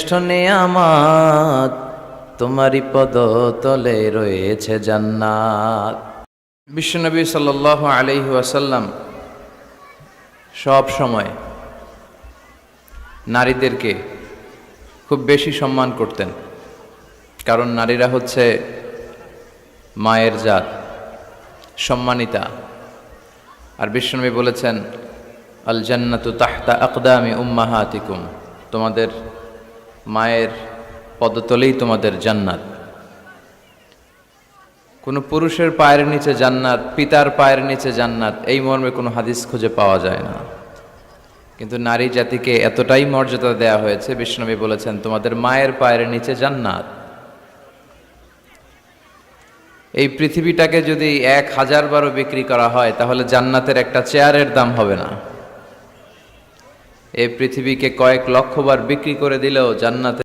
শ্রেষ্ঠ নেয়ামত, তোমারই পদতলে রয়েছে জান্নাত। বিশ্বনবী সাল্লাল্লাহু আলাইহি ওয়াসাল্লাম সব সময় নারীদেরকে খুব বেশি সম্মান করতেন, কারণ নারীরা হচ্ছে মায়ের জাত, সম্মানিতা। আর বিশ্বনবী বলেছেন, আল জান্নাতু তাহতা আকদামি উম্মাহাতিকুম, তোমাদের মায়ের পদতলেই তোমাদের জান্নাত। কোনো পুরুষের পায়ের নিচে জান্নাত, পিতার পায়ের নিচে জান্নাত, এই মর্মে কোনো হাদিস খুঁজে পাওয়া যায় না। কিন্তু নারী জাতিকে এতটাই মর্যাদা দেয়া হয়েছে, বিশ্বনবী বলেছেন তোমাদের মায়ের পায়ের নিচে জান্নাত। এই পৃথিবীটাকে যদি 1000 বারও বিক্রি করা হয়, তাহলে জান্নাতের একটা চেয়ারের দাম হবে না। এই পৃথিবীকে কয়েক লক্ষ বার বিক্রি করে দিলেও জান্নাতের